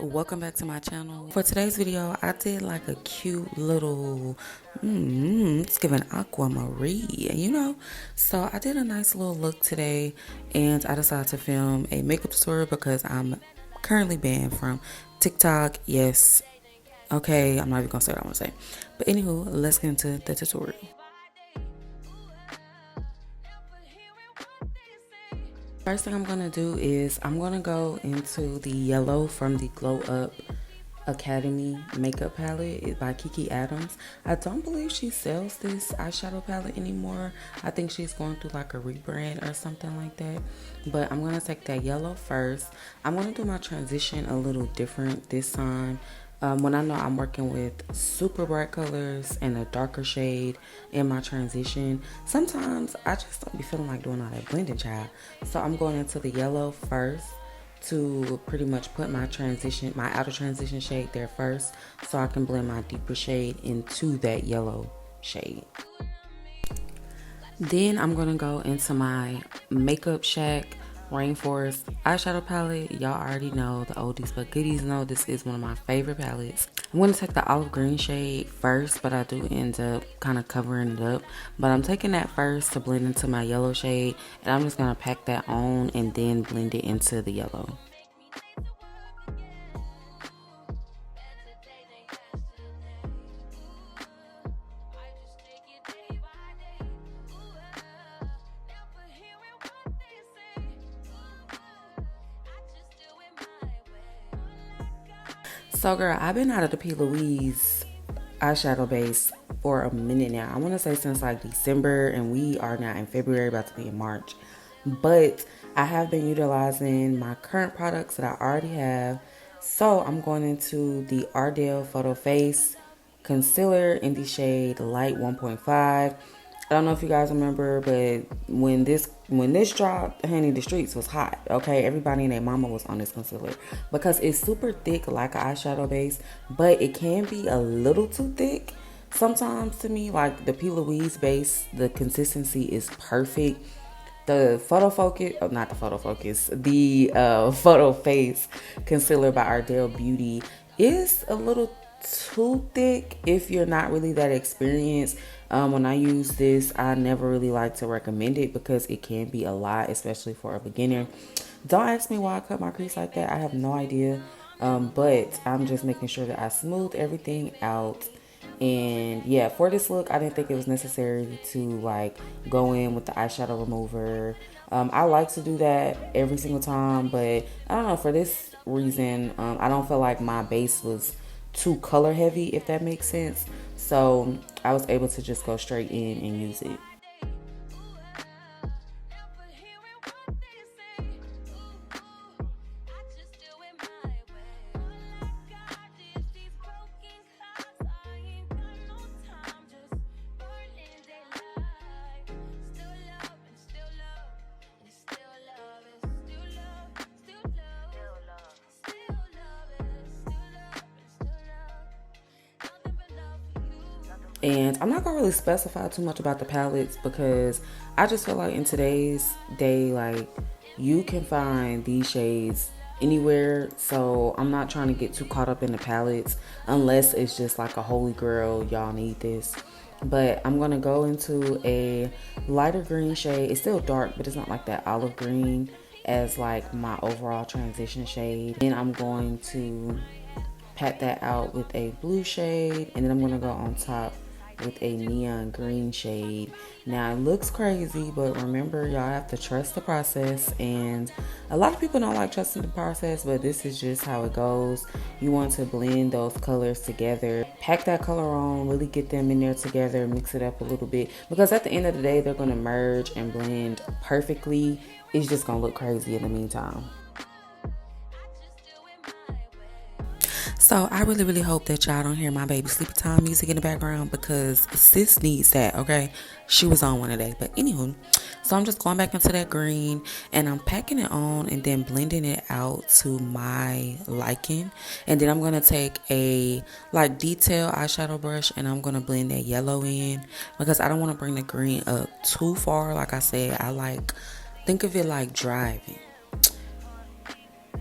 Welcome back to my channel. For today's video, I did like a cute little it's giving aquamarine, you know. So I did a nice little look today, and I decided to film a makeup tutorial because I'm currently banned from TikTok. Yes, okay, I'm not even gonna say what I want to say, but anywho, let's get into the tutorial. First thing I'm going to do is I'm going to go into the yellow from the Glow Up Academy makeup palette by Kiki Adams. I don't believe she sells this eyeshadow palette anymore. I think she's going through like a rebrand or something like that. But I'm going to take that yellow first. I'm going to do my transition a little different this time. When I know I'm working with super bright colors and a darker shade in my transition, sometimes I just don't be feeling like doing all that blending, child. So I'm going into the yellow first to pretty much put my outer transition shade there first, so I can blend my deeper shade into that yellow shade. Then I'm going to go into my Makeup Shack Rainforest eyeshadow palette. Y'all already know, the oldies but goodies know this is one of my favorite palettes. I'm going to take the olive green shade first, but I do end up kind of covering it up. But I'm taking that first to blend into my yellow shade, and I'm just going to pack that on and then blend it into the yellow. So girl, I've been out of the P. Louise eyeshadow base for a minute now. I want to say since like December, and we are now in February, about to be in March. But I have been utilizing my current products that I already have. So I'm going into the Ardell Photo Face Concealer in the shade Light 1.5. I don't know if you guys remember, but when this dropped, honey, the streets was hot. Okay, everybody and their mama was on this concealer because it's super thick like an eyeshadow base, but it can be a little too thick sometimes to me. Like the P. Louise base, the consistency is perfect. The Photo Face Concealer by Ardell Beauty is a little too thick if you're not really that experienced. When I use this, I never really like to recommend it because it can be a lot, especially for a beginner. Don't ask me why I cut my crease like that. I have no idea. But I'm just making sure that I smooth everything out. And yeah, for this look, I didn't think it was necessary to like go in with the eyeshadow remover. I like to do that every single time, but I don't know, for this reason, I don't feel like my base was too color heavy, if that makes sense. So I was able to just go straight in and use it. And I'm not gonna really specify too much about the palettes because I just feel like in today's day, like, you can find these shades anywhere. So I'm not trying to get too caught up in the palettes unless it's just like a holy grail, y'all need this. But I'm gonna go into a lighter green shade. It's still dark, but it's not like that olive green as like my overall transition shade. Then I'm going to pat that out with a blue shade, and then I'm gonna go on top with a neon green shade. Now it looks crazy, but remember, y'all have to trust the process, and a lot of people don't like trusting the process, but this is just how it goes. You want to blend those colors together, pack that color on, really get them in there together, mix it up a little bit, because at the end of the day they're going to merge and blend perfectly. It's just going to look crazy in the meantime. So I really hope that y'all don't hear my baby sleepy time music in the background because sis needs that, okay? She was on one today. But anywho, so I'm just going back into that green and I'm packing it on and then blending it out to my liking. And then I'm going to take a like detail eyeshadow brush and I'm going to blend that yellow in because I don't want to bring the green up too far. Like I said, think of it like driving.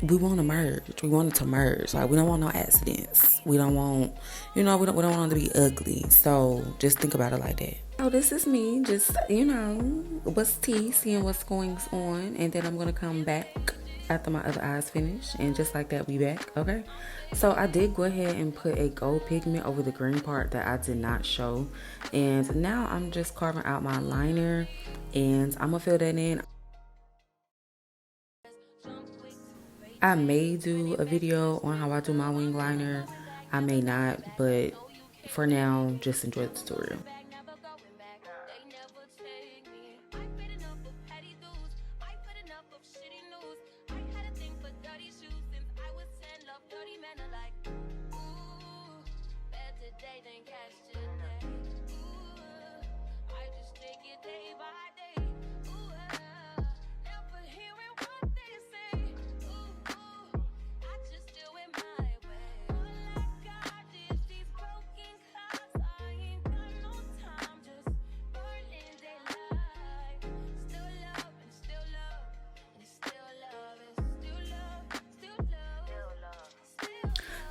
we want to merge. We want it to merge. Like, we don't want no accidents. We don't want, we don't want it to be ugly. So just think about it like that. Oh, this is me. Just, what's tea, seeing what's going on. And then I'm going to come back after my other eyes finish. And just like that, we back. Okay. So I did go ahead and put a gold pigment over the green part that I did not show. And now I'm just carving out my liner. And I'm going to fill that in. I may do a video on how I do my wing liner. I may not, but for now, just enjoy the tutorial.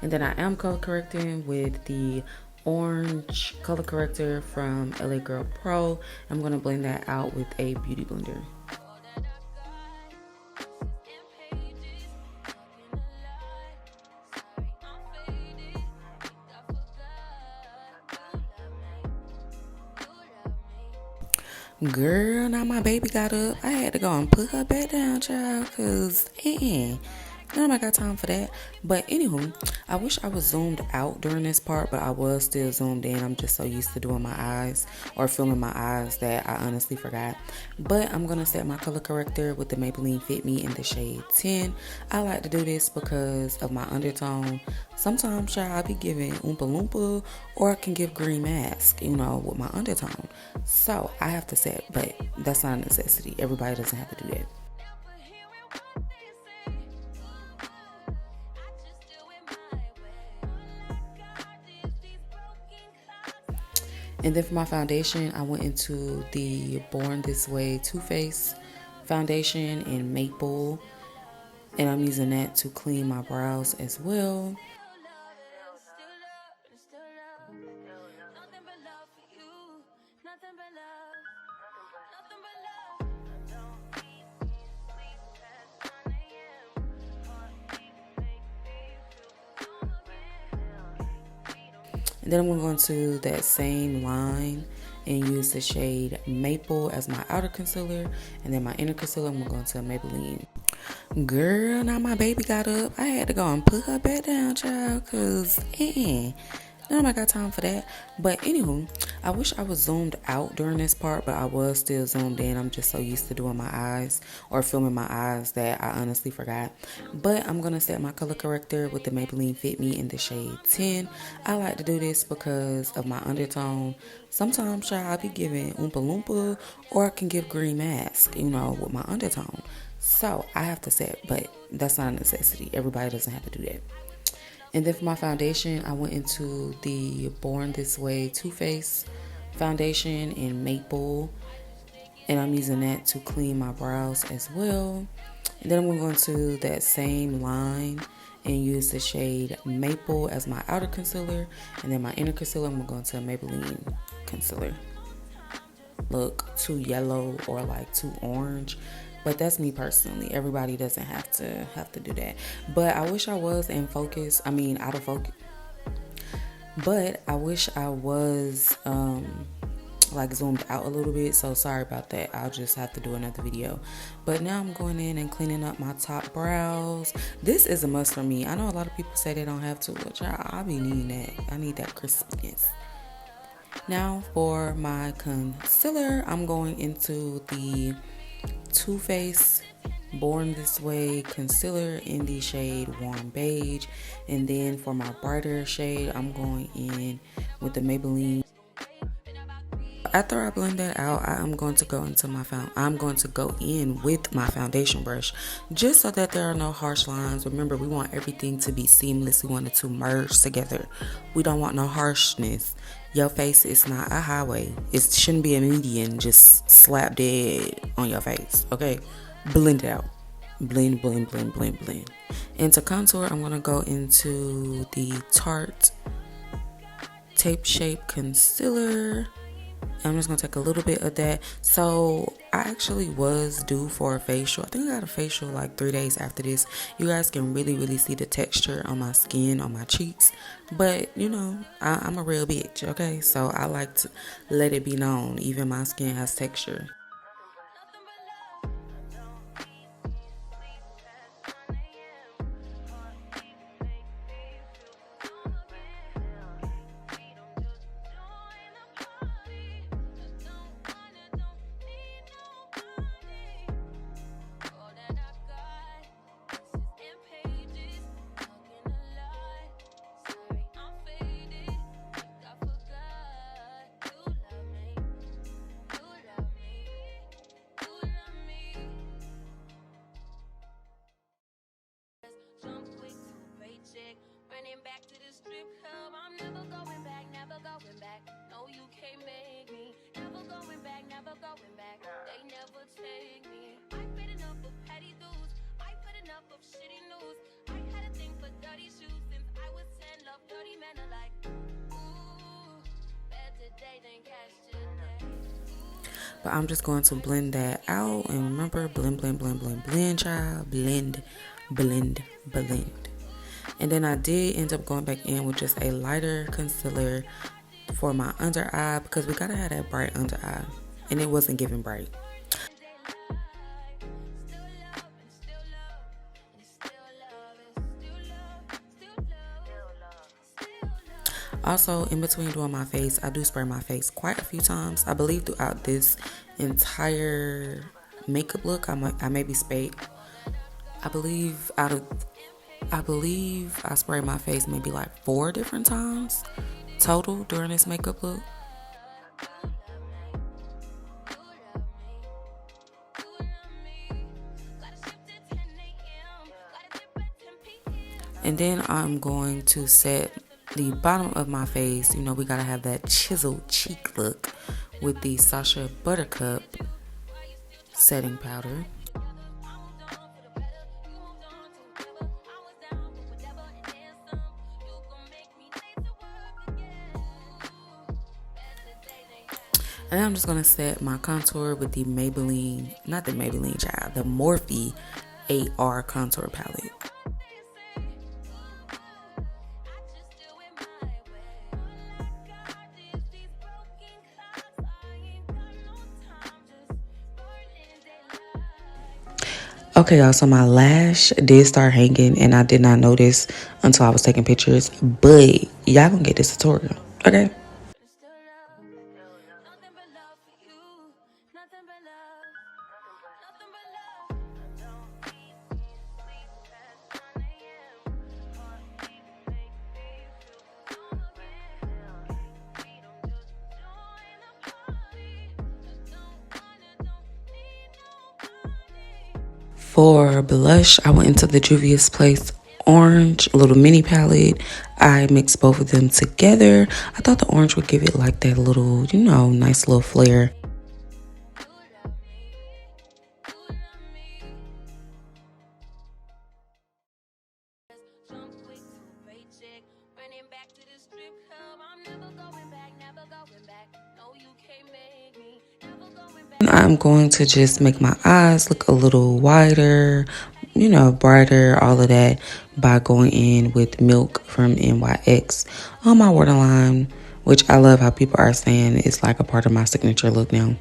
And then I am color correcting with the orange color corrector from LA Girl Pro. I'm going to blend that out with a beauty blender. Girl, now my baby got up. I had to go and put her back down, child, because nobody got time for that. But anywho, I wish I was zoomed out during this part, but I was still zoomed in. I'm just so used to doing my eyes or filming my eyes that I honestly forgot. But I'm going to set my color corrector with the Maybelline Fit Me in the shade 10. I like to do this because of my undertone. Sometimes, child, I be giving Oompa Loompa, or I can give green mask, with my undertone. So I have to set, but that's not a necessity. Everybody doesn't have to do that. And then for my foundation, I went into the Born This Way Too Faced foundation in Maple. And I'm using that to clean my brows as well. And then I'm going to go into that same line and use the shade Maple as my outer concealer. And then my inner concealer, I'm going to go into Maybelline. Girl, now my baby got up. I had to go and put her back down, child, because nobody got time for that. But anywho, I wish I was zoomed out during this part, but I was still zoomed in. I'm just so used to doing my eyes or filming my eyes that I honestly forgot. But I'm going to set my color corrector with the Maybelline Fit Me in the shade 10. I like to do this because of my undertone. Sometimes, child, I be giving Oompa Loompa, or I can give green mask, with my undertone. So I have to set, but that's not a necessity. Everybody doesn't have to do that. And then for my foundation, I went into the Born This Way Too Faced foundation in Maple. And I'm using that to clean my brows as well. And then I'm going to go into that same line and use the shade Maple as my outer concealer. And then my inner concealer, I'm going to go into Maybelline concealer. Look too yellow or like too orange. But that's me personally. Everybody doesn't have to do that. But I wish I was out of focus. But I wish I was zoomed out a little bit. So sorry about that. I'll just have to do another video. But now I'm going in and cleaning up my top brows. This is a must for me. I know a lot of people say they don't have to, but I'll be needing that. I need that crispness. Now for my concealer, I'm going into the Too Faced Born This Way concealer in the shade Warm Beige. And then for my brighter shade, I'm going in with the Maybelline. After I blend that out, I'm going to go in with my foundation brush, just so that there are no harsh lines. Remember, we want everything to be seamless. We want it to merge together. We don't want no harshness. Your face is not a highway. It shouldn't be a median just slap dead on your face. Okay, blend it out. Blend, blend, blend, blend, blend. And to contour, I'm going to go into the Tarte Tape Shape Concealer. I'm just going to take a little bit of that. So I actually was due for a facial. I think I got a facial like 3 days after this. You guys can really, really see the texture on my skin, on my cheeks. But, you know, I'm a real bitch, okay? So I like to let it be known. Even my skin has texture. But I'm just going to blend that out. And remember, blend, blend, blend, blend, blend, child. Blend, blend, blend. And then I did end up going back in with just a lighter concealer for my under eye because we gotta have that bright under eye. And it wasn't giving bright. Also, in between doing my face, I do spray my face quite a few times. I believe throughout this entire makeup look, I maybe sprayed. I believe I sprayed my face maybe like 4 different times total during this makeup look. And then I'm going to set the bottom of my face. You know, we gotta have that chiseled cheek look with the Sacha Buttercup setting powder. And then I'm just gonna set my contour with the Maybelline, not the Maybelline child, the Morphe 8R contour palette. Okay, y'all, so my lash did start hanging and I did not notice until I was taking pictures, but y'all gonna get this tutorial, okay? For blush, I went into the Juvia's Place orange, a little mini palette. I mixed both of them together. I thought the orange would give it like that little, you know, nice little flare. I'm going to just make my eyes look a little wider, you know, brighter, all of that by going in with Milk from NYX on my waterline, which I love how people are saying is like a part of my signature look now.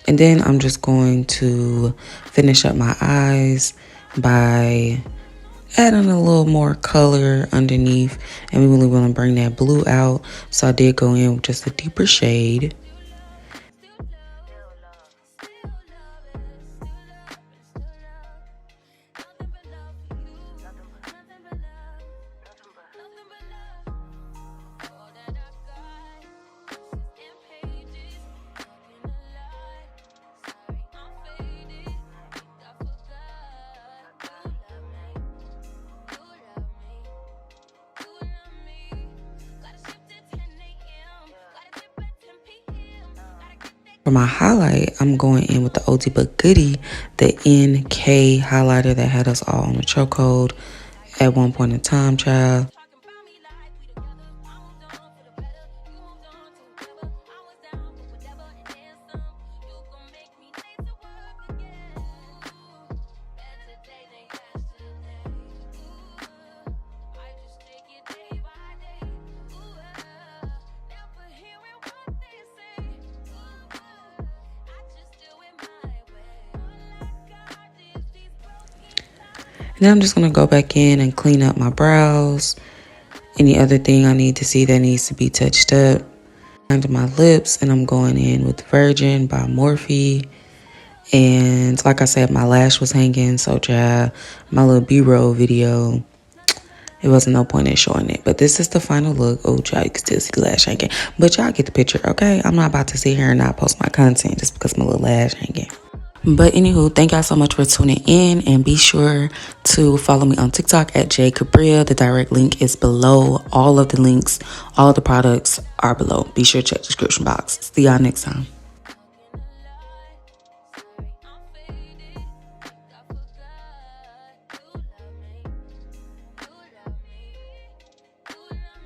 And then I'm just going to finish up my eyes by adding a little more color underneath, and we really want to bring that blue out. So I did go in with just a deeper shade. For my highlight, I'm going in with the oldie but goodie, the NK highlighter that had us all on a chokehold at one point in time, child. Now I'm just going to go back in and clean up my brows. Any other thing I need to see that needs to be touched up. Under my lips, and I'm going in with Virgin by Morphe. And like I said, my lash was hanging, so child, my little B-roll video, it wasn't no point in showing it. But this is the final look. Oh, child, you can still see the lash hanging. But y'all get the picture, okay? I'm not about to sit here and not post my content just because my little lash hanging. But anywho, thank y'all so much for tuning in, and be sure to follow me on TikTok at J Cabria. The direct link is below. All of the links, all of the products are below. Be sure to check the description box. See y'all next time.